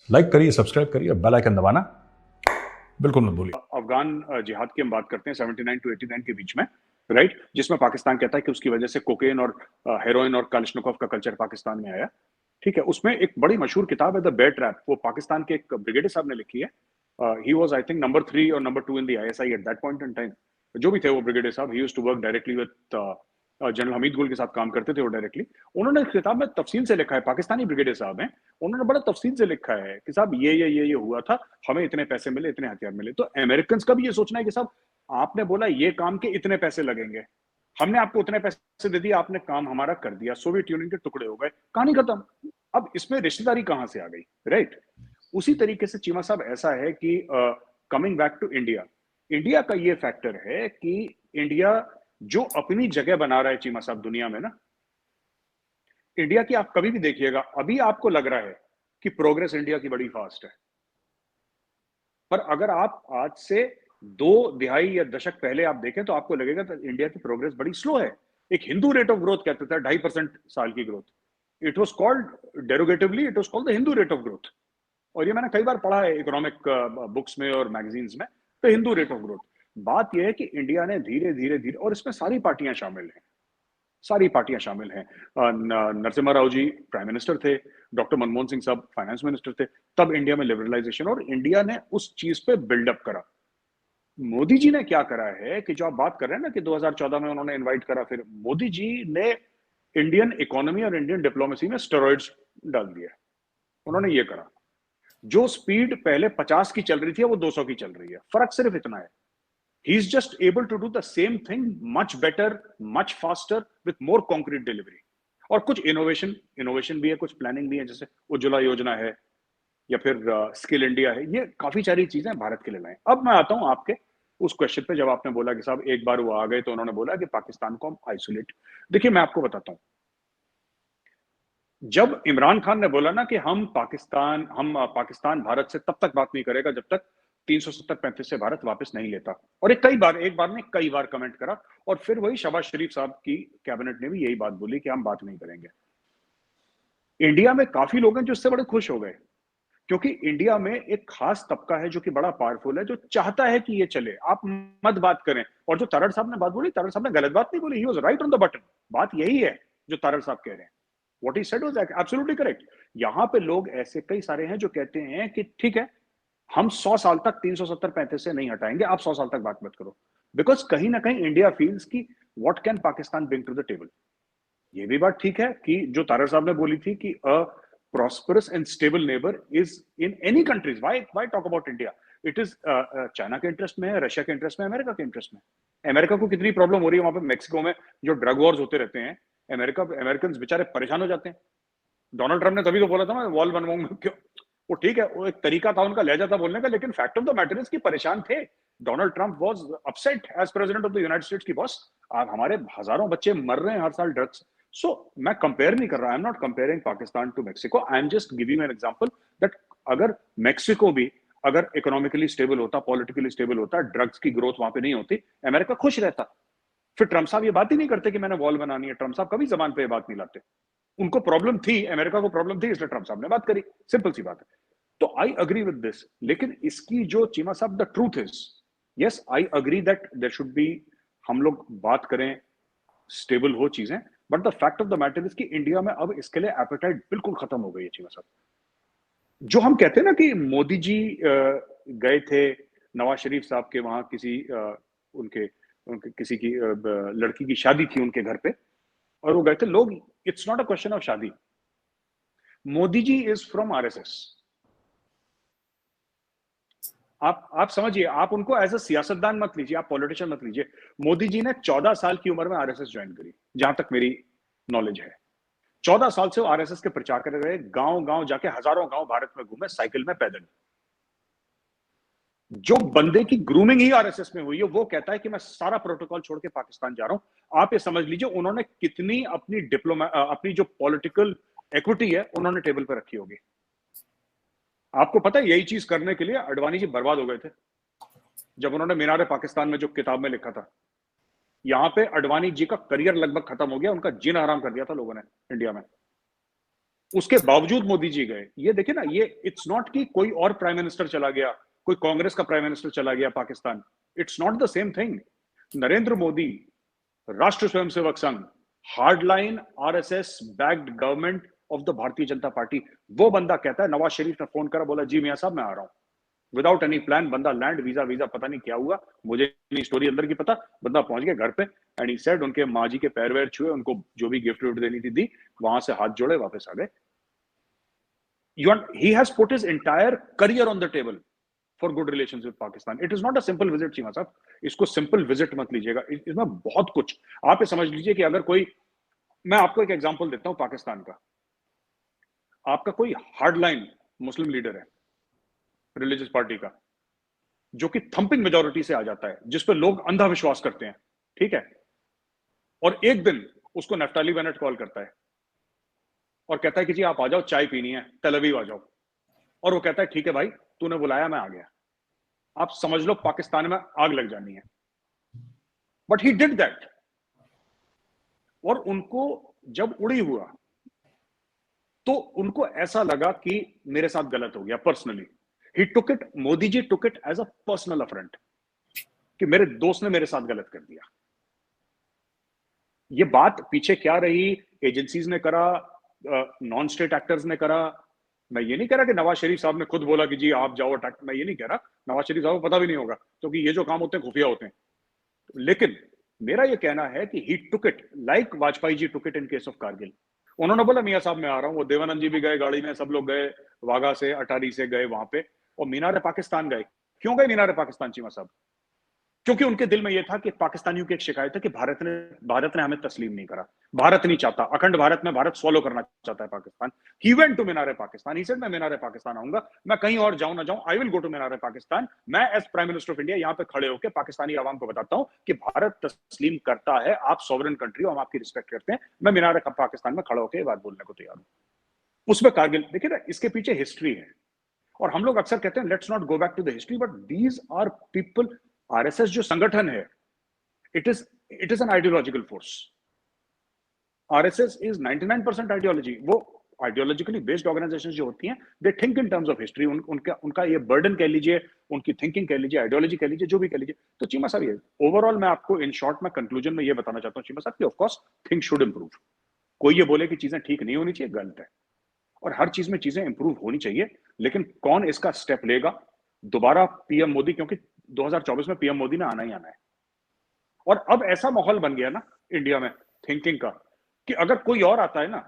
Like करिए, subscribe करिए, bell icon दबाना बिल्कुल मत भूलिए। अफगान जिहाद की हम बात करते हैं 79 टू 89 के बीच में, राइट, जिसमें पाकिस्तान कहता है कि उसकी वजह से कोकेन और हेरोइन और कालिशनिकोव का कल्चर पाकिस्तान में आया। ठीक है, उसमें एक बड़ी मशहूर किताब है द बेयर ट्रैप, वो पाकिस्तान के एक ब्रिगेडियर साहब ने लिखी है। He was I think number 3 और number 2 in the ISI at that point in time. जो भी थे वो ब्रिगेडियर साहब, he used to work directly with general Hamid Gul के साथ काम करते थे वो डायरेक्टली। उन्होंने इस किताब में तफसील से लिखा है, पाकिस्तानी ब्रिगेडियर साहब हैं, उन्होंने बड़ा तफसील से लिखा है कि साहब ये हुआ था, हमें इतने पैसे मिले, इतने हथियार मिले। तो अमेरिकन का भी ये सोचना है कि साहब आपने बोला ये काम के इतने पैसे लगेंगे, हमने आपको उतने पैसे दे दिए, आपने काम हमारा कर दिया, सोवियत यूनियन के टुकड़े हो गए, कहानी खत्म। अब इसमें रिश्तेदारी कहां से आ गई, राइट? उसी तरीके से चीमा साहब ऐसा है कि coming back to India, India का ये फैक्टर है कि इंडिया जो अपनी जगह बना रहा है चीमा साहब दुनिया में ना, इंडिया की आप कभी भी देखिएगा, अभी आपको लग रहा है कि प्रोग्रेस इंडिया की बड़ी फास्ट है, पर अगर आप आज से 2 दिहाई या दशक पहले आप देखें तो आपको लगेगा कि इंडिया की प्रोग्रेस बड़ी स्लो है। एक हिंदू रेट ऑफ ग्रोथ कहते थे 2.5% साल की growth, it was called derogatorily, it was called the Hindu rate of growth. और ये मैंने कई बार पढ़ा है इकोनॉमिक बुक्स में और मैगजीन्स में, तो हिंदू रेट ऑफ ग्रोथ। बात यह है कि इंडिया ने धीरे धीरे धीरे, और इसमें सारी पार्टियां शामिल हैं, सारी पार्टियां शामिल हैं। नरसिम्हा राव जी प्राइम मिनिस्टर थे, डॉक्टर मनमोहन सिंह साहब फाइनेंस मिनिस्टर थे, तब इंडिया में लिबरलाइजेशन और इंडिया ने उस चीज पे बिल्डअप करा। मोदी जी ने क्या करा है कि जो आप बात कर रहे हैं ना कि 2014 में उन्होंने इनवाइट करा, फिर मोदी जी ने इंडियन इकोनॉमी और इंडियन डिप्लोमेसी में स्टेरॉइड्स डाल दिया। उन्होंने ये करा, जो स्पीड पहले 50 की चल रही थी वो 200 की चल रही है, फर्क सिर्फ इतना है। He is just able to do the same thing much better, much faster, with more concrete delivery. और कुछ इनोवेशन इनोवेशन भी है, कुछ प्लानिंग भी है, जैसे उज्ज्वला योजना है या फिर स्किल इंडिया है, ये काफी सारी चीजें भारत के लिए लाए। अब मैं आता हूं आपके उस क्वेश्चन पे, जब आपने बोला कि साहब एक बार वो आ गए तो उन्होंने बोला कि पाकिस्तान को हम आइसोलेट। देखिए मैं आपको बताता हूं, जब इमरान खान ने बोला ना कि पाकिस्तान भारत से तब तक बात नहीं करेगा जब तक 370-35 से भारत वापस नहीं लेता, और एक बार ने कई बार कमेंट करा, और फिर वही शहबाज शरीफ साहब की कैबिनेट ने भी यही बात बोली कि हम बात नहीं करेंगे। इंडिया में काफी लोग हैं जो इससे बड़े खुश हो गए, क्योंकि इंडिया में एक खास तबका है जो कि बड़ा पावरफुल है, जो चाहता है कि ये चले, आप मत बात करें। और जो तारड़ साहब ने बात बोली, तारड़ साहब ने गलत बात नहीं बोली, he was right on the button. बात यही है जो तारड़ साहब कह रहे हैं, what he said was absolutely correct. यहां पे लोग ऐसे कई सारे हैं जो कहते हैं कि ठीक है, हम 100 साल तक 370-35 से नहीं हटाएंगे, आप 100 साल तक बात मत करो, बिकॉज कहीं ना कहीं इंडिया फील्स की what can Pakistan bring to the table. ये भी बात ठीक है कि जो तारड़ साहब ने बोली थी कि अ prosperous and stable neighbour is in any countries, why talk about India, it is China के इंटरेस्ट में है, रशिया के इंटरेस्ट में, अमेरिका के इंटरेस्ट में। अमेरिका को कितनी प्रॉब्लम हो रही है वहां पे मेक्सिको में, जो ड्रग वॉर्स होते रहते हैं, अमेरिकन बेचारे परेशान हो जाते हैं। डोनाल्ड ट्रंप ने तभी तो बोला था मैं वॉल बनवाऊंगा, क्यों? वो ठीक है, वो एक तरीका था उनका, लहजा था बोलने का, लेकिन fact of the matter is कि परेशान थे। Donald Trump was upset as president of the United States की बॉस, आप हमारे हजारों बच्चे मर रहे हैं हर साल ड्रग्स। सो मैं कंपेयर नहीं कर रहा, I am not comparing Pakistan to Mexico, I am just giving an example that अगर मेक्सिको भी अगर इकोनॉमिकली स्टेबल होता, पॉलिटिकली स्टेबल होता, ड्रग्स की ग्रोथ वहां पे नहीं होती, अमेरिका खुश रहता। फिर ट्रंप साहब ये बात ही नहीं करते कि मैंने वॉल बनानी है, ट्रंप साहब कभी जबान पे बात नहीं लाते। उनको प्रॉब्लम थी, अमेरिका को प्रॉब्लम थी, इसलिए ट्रंप साहब ने बात करी, सिंपल सी बात है। तो आई अग्री विद दिस, लेकिन इसकी जो Cheema sahab the truth is, yes I agree that there should be, हम लोग बात करें, स्टेबल हो चीजें, but the fact of the matter is कि इंडिया में अब इसके लिए एपेटाइट बिल्कुल खत्म हो गई है चीमा साहब। जो हम कहते हैं ना कि मोदी जी गए थे नवाज शरीफ साहब के वहां किसी उनके उनके किसी की लड़की की शादी थी उनके घर पे, और वो गए थे लोग, it's not a question of शादी, Modi ji is from RSS. आप समझिए, आप उनको एज अ सियासतदान मत लीजिए, आप पॉलिटिशियन मत लीजिए। मोदी जी ने 14 साल की उम्र में आरएसएस ज्वाइन करी, जहां तक मेरी नॉलेज है। 14 साल से वो आरएसएस के प्रचार कर रहे, गांव गांव जाके हजारों गांव भारत में घूमे, साइकिल में, पैदल। जो बंदे की ग्रूमिंग ही आरएसएस में हुई है, वो कहता है कि मैं सारा प्रोटोकॉल छोड़ के पाकिस्तान जा रहा हूं। आप ये समझ लीजिए उन्होंने कितनी अपनी जो पॉलिटिकल इक्विटी है उन्होंने टेबल पर रखी होगी। आपको पता है यही चीज करने के लिए अडवाणी जी बर्बाद हो गए थे, जब उन्होंने मीनार पाकिस्तान में जो किताब में लिखा था। यहां पे अडवाणी जी का करियर लगभग खत्म हो गया, उनका जीना आराम कर दिया था लोगों ने इंडिया में। उसके बावजूद मोदी जी गए। ये देखिए ना, ये इट्स नॉट कि कोई और प्राइम मिनिस्टर चला गया, कोई कांग्रेस का प्राइम मिनिस्टर चला गया Pakistan, it's not the same thing. Narendra Modi, राष्ट्र Swayamsevak Sangh, hardline RSS backed government of the Bharatiya Janata party, वो बंदा कहता है, नवाज शरीफ ने फोन करा, बोला जी मियां साहब मैं आ रहा हूं, विदाउट एनी प्लान, बंदा लैंड, वीजा पता नहीं क्या हुआ, मुझे नहीं स्टोरी अंदर की पता, बंदा पहुंच गया घर पे एंड ही सेड, उनके माँ जी के पैर वैर छुए, उनको जो भी गिफ्ट विफ्ट देनी थी दी, वहां से हाथ जोड़े वापस आ गए। He has put his entire career on the table for good relations with Pakistan. It is not a simple visit, Cheema साहब, इसको सिंपल विजिट मत लीजिएगा, इसमें बहुत कुछ, आप ये समझ लीजिए कि अगर कोई, मैं आपको एक एग्जांपल देता हूं पाकिस्तान का, आपका कोई हार्डलाइन मुस्लिम लीडर है रिलीजियस पार्टी का, जो कि थंपिंग मेजोरिटी से आ जाता है, जिस पर लोग अंधा विश्वास करते हैं, ठीक है, और एक दिन उसको नफ्ताली बेनेट कॉल करता है और कहता है कि जी आप आ जाओ, चाय पीनी है, तेल अवीव आ जाओ, और वो कहता है ठीक है भाई, तूने बुलाया मैं आ गया, आप समझ लो पाकिस्तान में आग लग जानी है। बट ही डिड दैट, और उनको जब उड़ी हुआ तो उनको ऐसा लगा कि मेरे साथ गलत हो गया personally, he took it, Modi ji took it as a personal affront, कि मेरे दोस्त ने मेरे साथ गलत कर दिया। ये बात पीछे क्या रही, एजेंसीज ने करा, नॉन स्टेट एक्टर्स ने करा, मैं ये नहीं कह रहा कि नवाज शरीफ साहब ने खुद बोला कि जी आप जाओ अटैक, मैं ये नहीं कह रहा, नवाज शरीफ साहब को पता भी नहीं होगा, क्योंकि ये जो काम होते हैं खुफिया होते हैं, लेकिन मेरा ये कहना है कि he took it like Vajpayee ji took it in case of Kargil. उन्होंने बोला मियां साहब मैं आ रहा हूं, वो देवानंद जी भी गए गाड़ी में, सब लोग गए, वाघा से अटारी से गए वहां पे, और मीनार पाकिस्तान गए। क्यों गए मीनार पाकिस्तान चीमा साहब? क्योंकि उनके दिल में यह था कि पाकिस्तानियों की एक शिकायत है कि भारत ने हमें तस्लीम नहीं करा, भारत नहीं चाहता, अखंड भारत में भारत स्वॉलो करना चाहता है Pakistan. He went to Minar Pakistan, he said मैं मीनार पाकिस्तान आऊंगा, मैं कहीं और जाऊं ना जाऊं, I will go to Minar Pakistan, मैं as prime minister of India यहां पे खड़े होकर पाकिस्तानी आवाम को बताता हूं कि भारत तस्लीम करता है, आप सॉवरेन कंट्री हो, हम आपकी रिस्पेक्ट करते हैं, मैं मीनार पाकिस्तान में खड़ा होकर ये बात बोलने को तैयार हूं। उसमें कारगिल, देखिए ना, इसके पीछे हिस्ट्री है, और हम लोग अक्सर कहते हैं let's not go back to the history, but these are people. RSS जो संगठन है, it is an ideological force. RSS is 99% ideology. वो आइडियोलॉजिकली बेस्ड ऑर्गेनाइजेशन जो होती हैं, they think in terms of history, उनका ये बर्डन कह लीजिए, उनकी थिंकिंग कह लीजिए, आइडियोलॉजी कह लीजिए, जो भी कह लीजिए। तो चीमा साहब, ये ओवरऑल मैं आपको इन शॉर्ट में कंक्लूजन में ये बताना चाहता हूँ चीमा साहब कि of course things should improve. कोई ये बोले कि चीजें ठीक नहीं होनी चाहिए, गलत है, और हर चीज में चीजें इंप्रूव होनी चाहिए, लेकिन कौन इसका स्टेप लेगा? दोबारा पीएम मोदी, क्योंकि 2024 में पीएम मोदी ने आना ही आना है, और अब ऐसा माहौल बन गया ना इंडिया में थिंकिंग का, कि अगर कोई और आता है ना